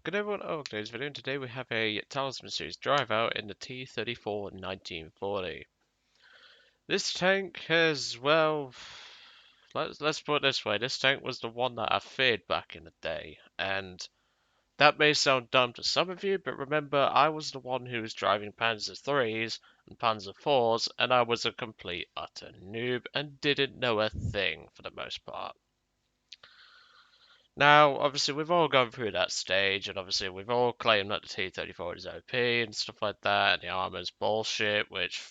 Good everyone, today's video, and today we have a Talisman Series drive out in the T-34 1940. This tank has, well, let's put it this way, this tank was the one that I feared back in the day, and that may sound dumb to some of you, but remember, I was the one who was driving Panzer IIIs and Panzer IVs, and I was a complete utter noob and didn't know a thing for the most part. Now, obviously, we've all gone through that stage, and obviously, we've all claimed that the T-34 is OP and stuff like that, and the armor's bullshit, which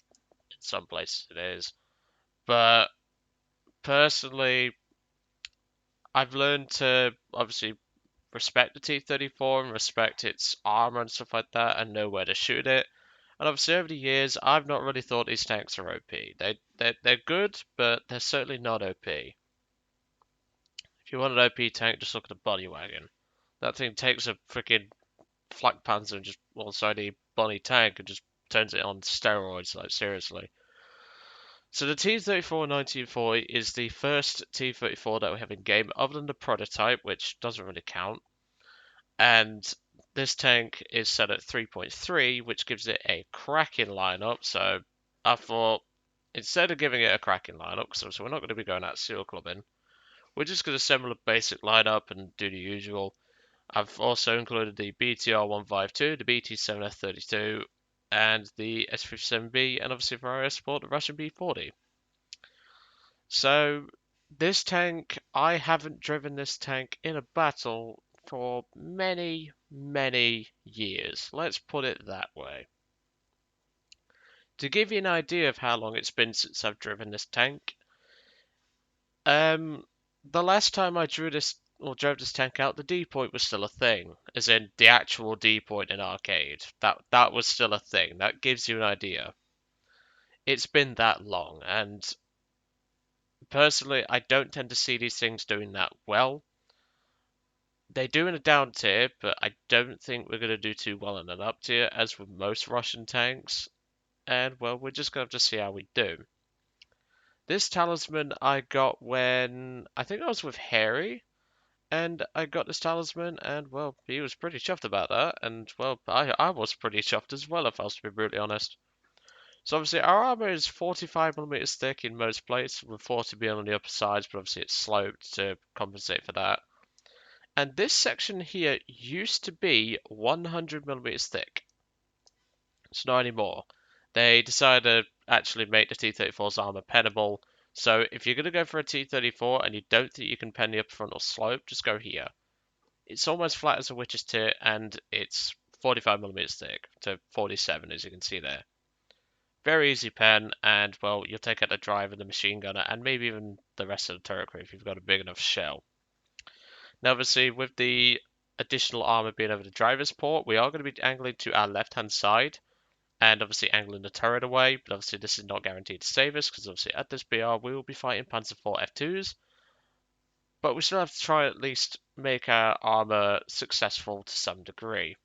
in some places it is. But personally, I've learned to obviously respect the T-34 and respect its armor and stuff like that, and know where to shoot it. And obviously, over the years, I've not really thought these tanks are OP. They're good, but they're certainly not OP. If you want an OP tank, just look at the body wagon. That thing takes a freaking flak panzer and just alongside a Bonnie tank and just turns it on steroids, like seriously. So the T-34 1940 is the first T-34 that we have in game, other than the prototype, which doesn't really count. And this tank is set at 3.3, which gives it a cracking lineup. So I thought, instead of giving it a cracking lineup, because we're not going to be going out seal clubbing, we're just going to assemble a basic lineup and do the usual. I've also included the BTR-152, the BT-7F-32, and the S-57B, and obviously for our support, the Russian B-40. So this tank, I haven't driven this tank in a battle for many, many years. Let's put it that way. To give you an idea of how long it's been since I've driven this tank, the last time I drew this or drove this tank out, the D point was still a thing, as in the actual D point in arcade. That was still a thing. That gives you an idea. It's been that long, and personally, I don't tend to see these things doing that well. They do in a down tier, but I don't think we're going to do too well in an up tier, as with most Russian tanks. And well, we're just going to have to see how we do. This talisman I got when I think I was with Harry. And I got this talisman, and well, he was pretty chuffed about that, and well, I was pretty chuffed as well, if I was to be brutally honest. So obviously, our armor is 45mm thick in most plates, with 40 being on the upper sides, but obviously it's sloped to compensate for that. And this section here used to be 100mm thick. It's not anymore. They decided to actually make the T-34's armor pennable. So if you're going to go for a T-34 and you don't think you can pen the upper frontal slope, just go here. It's almost flat as a witch's tit, and it's 45mm thick to 47, as you can see there. Very easy pen, and well, you'll take out the driver, the machine gunner, and maybe even the rest of the turret crew if you've got a big enough shell. Now, obviously, with the additional armor being over the driver's port, we are going to be angling to our left-hand side, and obviously angling the turret away, but obviously this is not guaranteed to save us, because obviously at this BR we will be fighting Panzer IV F2s, but we still have to try at least make our armor successful to some degree.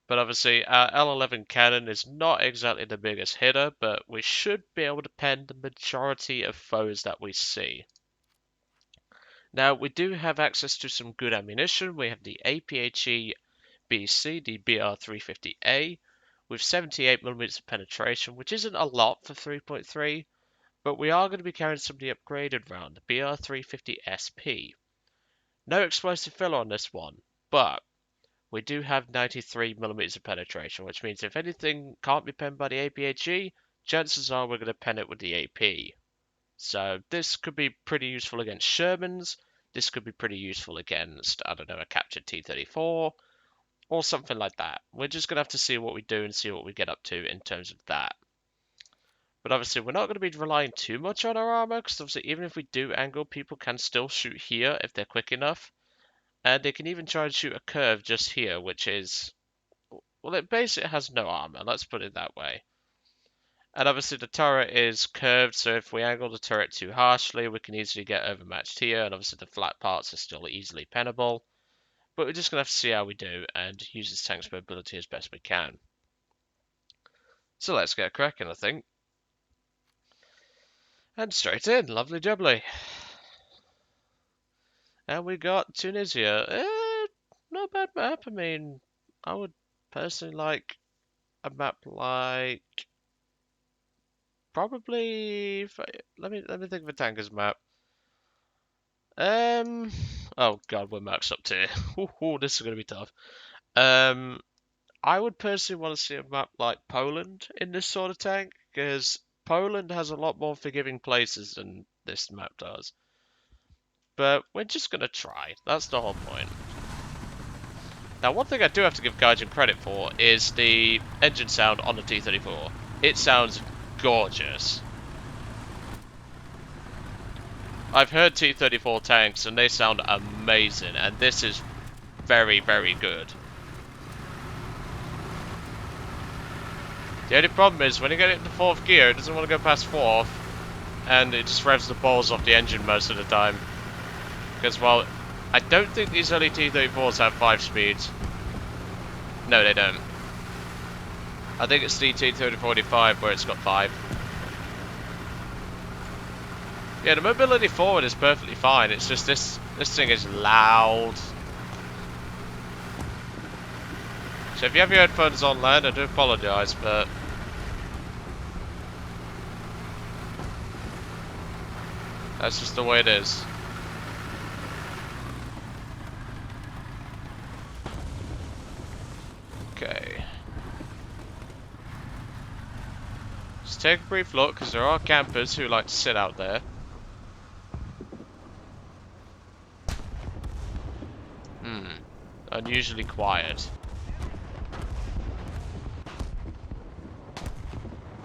But obviously, our L11 cannon is not exactly the biggest hitter, but we should be able to pen the majority of foes that we see. Now, we do have access to some good ammunition. We have the APHE BC, the BR350A, with 78mm of penetration, which isn't a lot for 3.3, but we are going to be carrying some of the upgraded round, the BR350SP. No explosive filler on this one, but we do have 93mm of penetration, which means if anything can't be penned by the APHE, chances are we're going to pen it with the AP. So this could be pretty useful against Shermans, this could be pretty useful against, I don't know, a captured T-34, or something like that. We're just going to have to see what we do and see what we get up to in terms of that. But obviously we're not going to be relying too much on our armor, because obviously even if we do angle, people can still shoot here if they're quick enough. And they can even try and shoot a curve just here, which is, well, it basically has no armor, let's put it that way. And obviously the turret is curved, so if we angle the turret too harshly, we can easily get overmatched here, and obviously the flat parts are still easily pennable. But we're just going to have to see how we do, and use this tank's mobility as best we can. So let's get cracking, I think. And straight in, lovely jubbly. And we got Tunisia. Not a bad map. I mean, I would personally like a map like probably. Let me think of a tankers map. Um. Oh God, we're maxed up tier. Ooh, this is gonna be tough. Um. I would personally want to see a map like Poland in this sort of tank because Poland has a lot more forgiving places than this map does. But we're just gonna try. That's the whole point. Now, one thing I do have to give Gaijin credit for is the engine sound on the T-34. It sounds gorgeous. I've heard T-34 tanks and they sound amazing, and this is very, very good. The only problem is when you get it into 4th gear, it doesn't want to go past 4th, and it just revs the balls off the engine most of the time. Because, well, I don't think these early T-34s have 5 speeds. No, they don't. I think it's the T-3045 where it's got 5. Yeah, the mobility forward is perfectly fine. It's just this thing is loud. So if you have your headphones on land, I do apologise, but that's just the way it is. Okay. Just take a brief look, because there are campers who like to sit out there. Unusually quiet.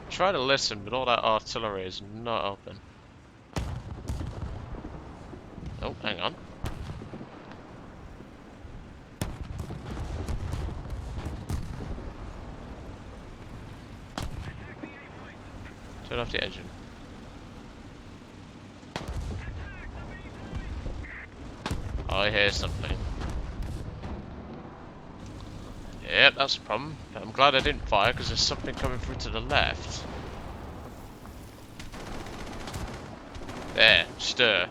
Try to listen, but all that artillery is not open. Oh, hang on. Turn off the engine. I hear something. Yep, that's a problem. But I'm glad I didn't fire because there's something coming through to the left. There, stir.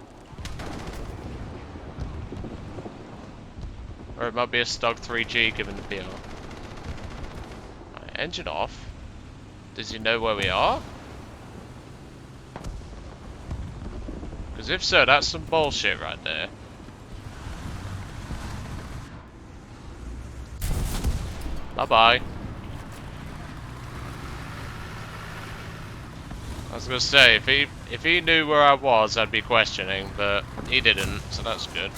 Or it might be a Stog 3G given the BR. Right, engine off. Does he know where we are? Because if so, that's some bullshit right there. Bye-bye. I was gonna say, if he knew where I was, I'd be questioning, but he didn't, so that's good.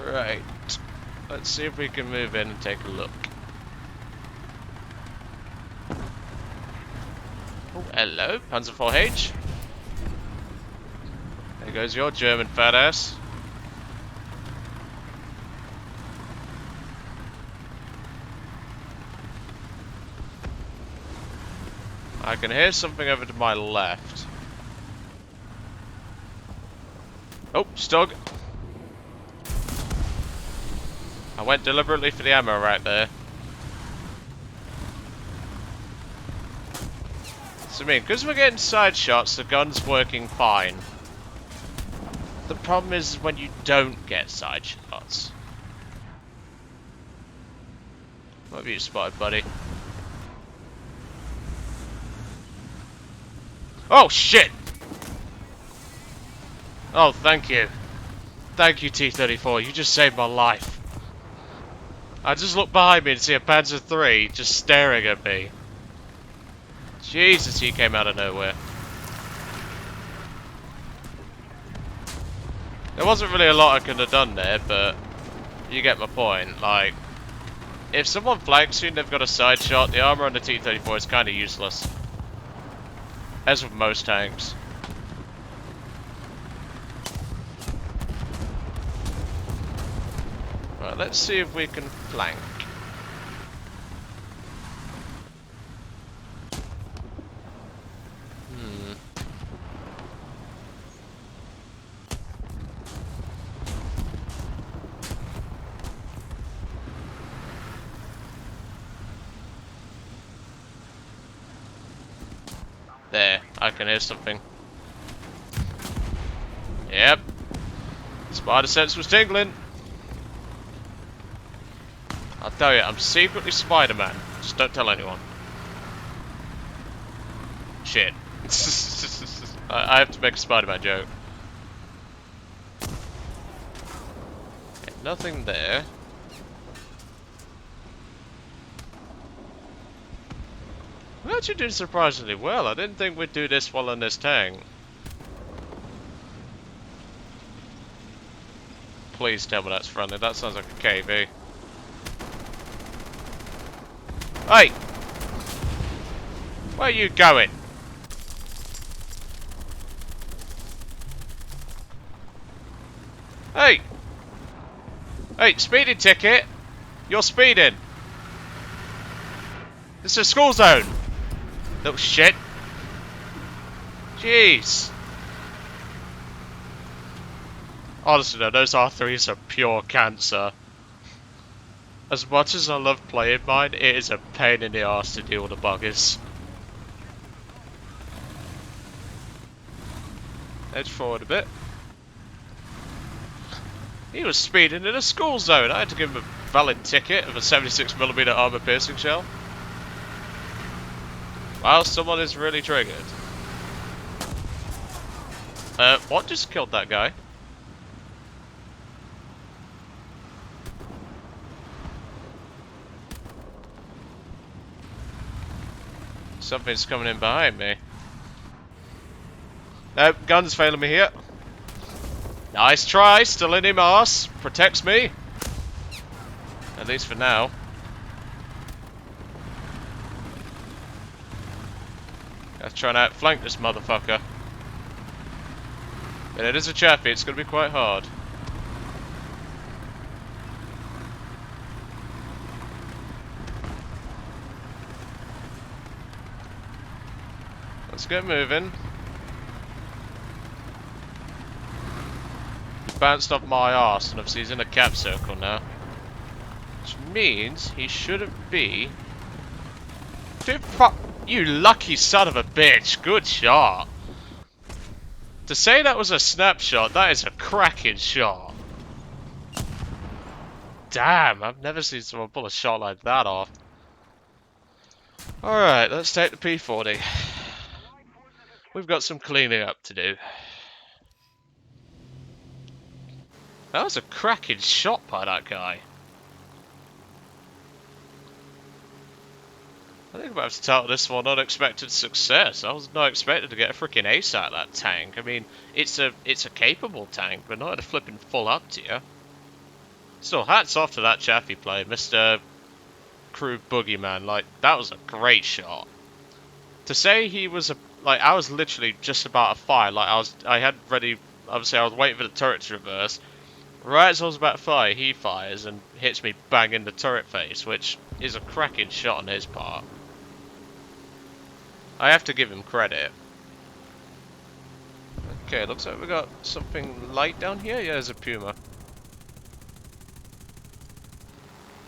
Right. Let's see if we can move in and take a look. Oh, hello, Panzer 4H. There goes your German fat ass. I can hear something over to my left. Oh, Stug. I went deliberately for the ammo right there. So I mean, because we're getting side shots, the gun's working fine. The problem is when you don't get side shots. What have you spotted, buddy? Oh, shit! Oh, thank you. Thank you, T-34. You just saved my life. I just looked behind me to see a Panzer III just staring at me. Jesus, he came out of nowhere. There wasn't really a lot I could have done there, but you get my point. Like, if someone flanks you and they've got a side shot, the armor on the T-34 is kind of useless. As with most tanks. Right, let's see if we can flank. There, I can hear something. Yep. Spider sense was tingling. I'll tell you, I'm secretly Spider-Man. Just don't tell anyone. Shit. I have to make a Spider-Man joke. Okay, nothing there. We're actually doing surprisingly well. I didn't think we'd do this well on this tank. Please tell me that's friendly. That sounds like a KV. Hey! Where are you going? Hey! Hey, speeding ticket! You're speeding! This is a school zone! Little shit. Jeez. Honestly though, those R3s are pure cancer. As much as I love playing mine, it is a pain in the arse to deal with the buggers. Edge forward a bit. He was speeding in a school zone. I had to give him a valid ticket of a 76mm armor piercing shell. Wow, someone is really triggered. What just killed that guy? Something's coming in behind me. Nope, gun's failing me here. Nice try, still in him arse. Protects me. At least for now. Let's try and outflank this motherfucker. But it is a chaffee, it's gonna be quite hard. Let's get moving. He bounced off my arse and obviously he's in a cap circle now. Which means he shouldn't be... You lucky son of a bitch, good shot. To say that was a snapshot, that is a cracking shot. Damn, I've never seen someone pull a shot like that off. Alright, let's take the P-40. We've got some cleaning up to do. That was a cracking shot by that guy. I think I'm about to title this one Unexpected Success. I was not expected to get a freaking ace out of that tank. I mean, it's a capable tank, but not at a flipping full up tier. Still, hats off to that chaffee play, Mr. Crew Boogeyman. Like, that was a great shot. To say he was like, I was literally just about to fire. Like, I had ready, obviously I was waiting for the turret to reverse. Right as I was about to fire, he fires and hits me bang in the turret face, which is a cracking shot on his part. I have to give him credit. Okay, looks like we got something light down here. Yeah, there's a Puma.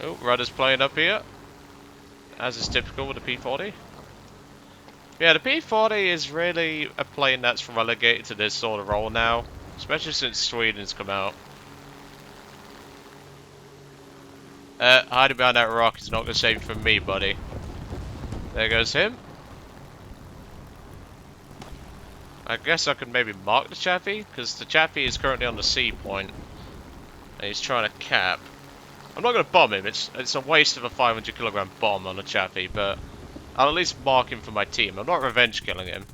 Oh, rudder's playing up here, as is typical with the P-40. Yeah, the P-40 is really a plane that's relegated to this sort of role now, especially since Sweden's come out. Hiding behind that rock is not going to save you from me, buddy. There goes him. I guess I could maybe mark the chaffee, because the chaffee is currently on the C point, and he's trying to cap. I'm not going to bomb him, it's a waste of a 500kg bomb on a chaffee, but I'll at least mark him for my team. I'm not revenge killing him.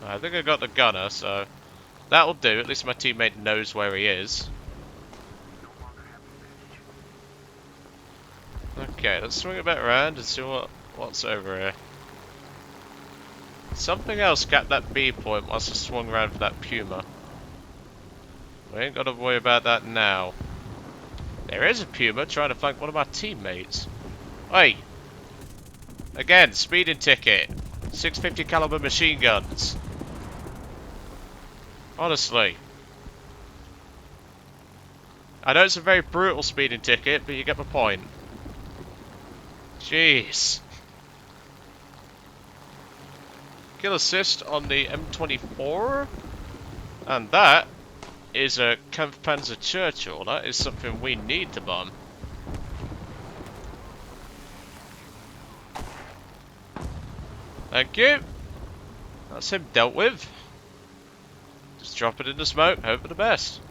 I think I got the gunner, so that'll do. At least my teammate knows where he is. Okay, let's swing it back around and see what's over here. Something else capped that B point whilst I swung around for that Puma. We ain't got to worry about that now. There is a Puma trying to flank one of my teammates. Hey! Again, speeding ticket. 650 caliber machine guns. Honestly. I know it's a very brutal speeding ticket, but you get my point. Jeez. Kill assist on the M24. And that is a Kampfpanzer Churchill. That is something we need to bomb. Thank you. That's him dealt with. Just drop it in the smoke, hope for the best.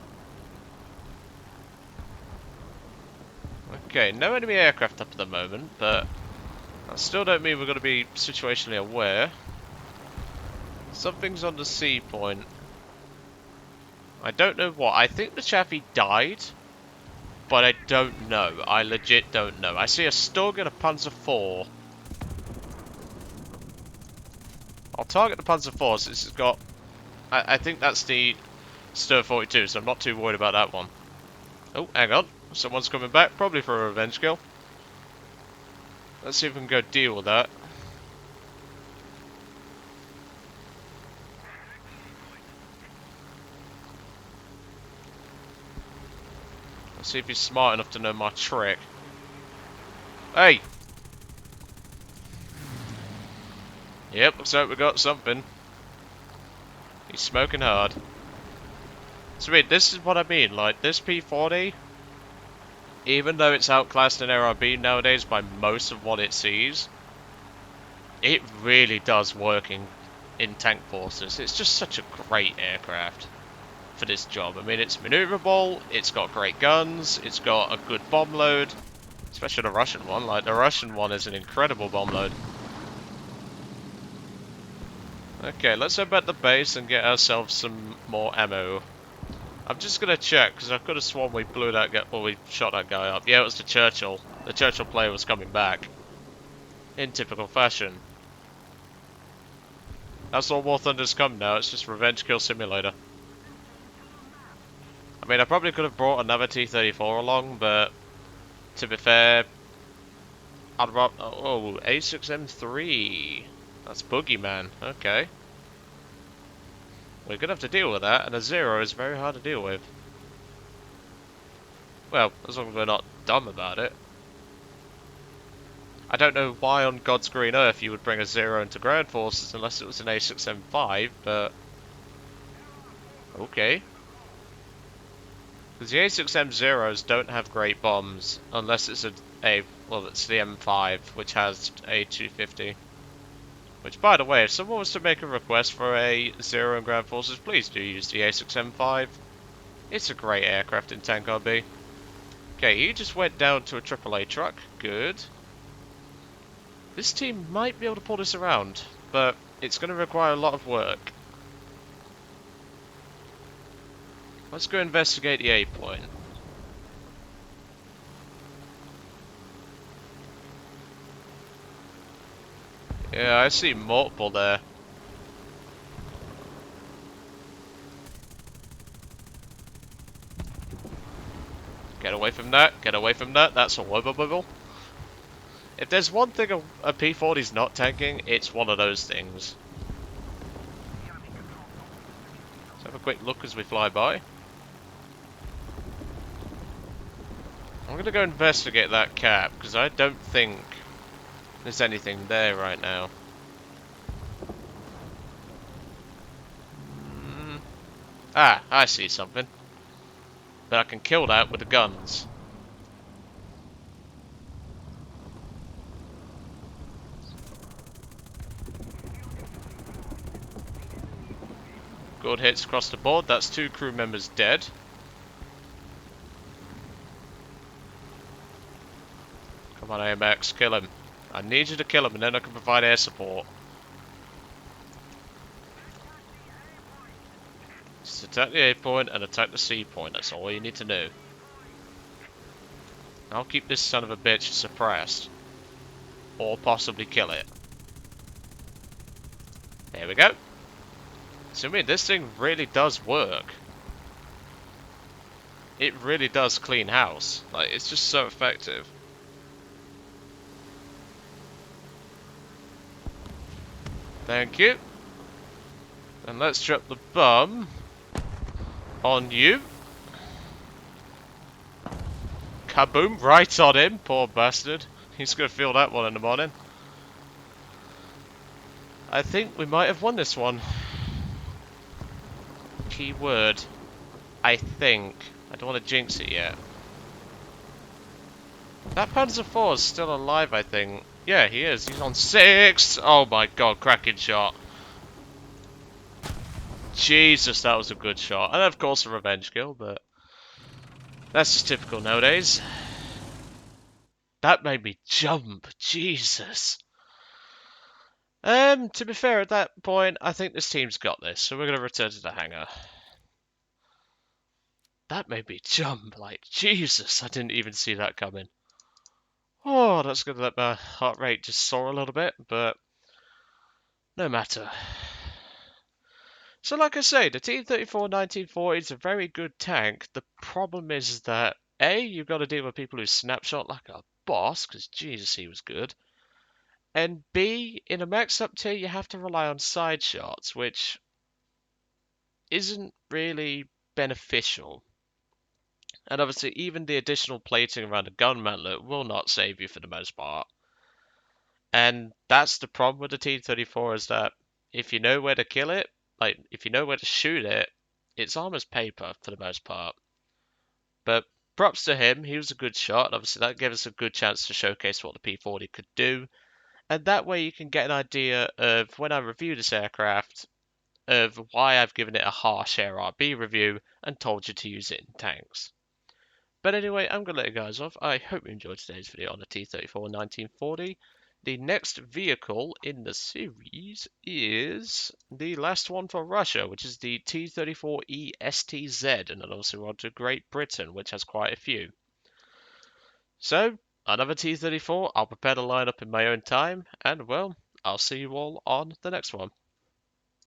Okay, no enemy aircraft up at the moment, but I still don't mean we're going to be situationally aware. Something's on the C point. I don't know what. I think the chappie died, but I don't know. I legit don't know. I see a Stug and a Panzer IV. I'll target the Panzer IV since it's got... I think that's the Stir 42, so I'm not too worried about that one. Oh, hang on. Someone's coming back, probably for a revenge kill. Let's see if we can go deal with that. Let's see if he's smart enough to know my trick. Hey! Yep, looks like we got something. He's smoking hard. So wait, this is what I mean, like, this P40, even though it's outclassed in ARB nowadays by most of what it sees, it really does work in tank forces. It's just such a great aircraft for this job. I mean, it's maneuverable, it's got great guns, it's got a good bomb load, especially the Russian one. Like, the Russian one is an incredible bomb load. Okay, let's head back to base and get ourselves some more ammo. I'm just gonna check, because I could have sworn we blew that guy, or we shot that guy up. Yeah, it was the Churchill. The Churchill player was coming back. In typical fashion. That's all War Thunder's come now, it's just Revenge Kill Simulator. I mean, I probably could have brought another T-34 along, but to be fair, I'd rather... Oh, A6M3. That's Boogeyman, okay. We're gonna have to deal with that, and a Zero is very hard to deal with. Well, as long as we're not dumb about it. I don't know why on God's green earth you would bring a Zero into ground forces unless it was an A6M5, but... okay. Because the A6M Zeros don't have great bombs, unless it's well, it's the M5, which has a 250. Which, by the way, if someone was to make a request for a Zero in ground forces, please do use the A6M5. It's a great aircraft in tank RB. Okay, he just went down to a AAA truck. Good. This team might be able to pull this around, but it's going to require a lot of work. Let's go investigate the A point. Yeah, I see multiple there. Get away from that, get away from that, that's a wibble wibble. If there's one thing a P40's not tanking, it's one of those things. Let's have a quick look as we fly by. I'm gonna go investigate that cap, because I don't think there's anything there right now. Ah, I see something. But I can kill that with the guns. Good hits across the board, that's 2 crew members dead. Come on AMX, kill him. I need you to kill him and then I can provide air support. Just attack the A point and attack the C point, that's all you need to know. I'll keep this son of a bitch suppressed. Or possibly kill it. There we go. So I mean, this thing really does work. It really does clean house. Like, it's just so effective. Thank you. And let's drop the bomb on you. Kaboom, right on him, poor bastard. He's gonna feel that one in the morning. I think we might have won this one. Key word. I think. I don't want to jinx it yet. That Panzer IV is still alive, I think. Yeah, he is. He's on 6! Oh my god, cracking shot. Jesus, that was a good shot. And of course a revenge kill, but that's just typical nowadays. That made me jump. Jesus. To be fair, at that point, I think this team's got this, so we're going to return to the hangar. That made me jump, like, Jesus, I didn't even see that coming. Oh, that's going to let my heart rate just soar a little bit, but no matter. So like I say, the T-34 1940 is a very good tank. The problem is that, A, you've got to deal with people who snapshot like a boss, because Jesus, he was good. And B, in a maxed up tier, you have to rely on side shots, which isn't really beneficial. And obviously, even the additional plating around a gun mantlet will not save you for the most part. And that's the problem with the T-34 is that if you know where to kill it, like if you know where to shoot it, it's almost paper for the most part. But props to him, he was a good shot. Obviously, that gave us a good chance to showcase what the P-40 could do. And that way you can get an idea of, when I review this aircraft, of why I've given it a harsh ARB review and told you to use it in tanks. But anyway, I'm going to let you guys off. I hope you enjoyed today's video on the T-34 1940. The next vehicle in the series is the last one for Russia, which is the T-34E STZ, and then also on to Great Britain, which has quite a few. So, another T-34, I'll prepare the lineup in my own time, and well, I'll see you all on the next one.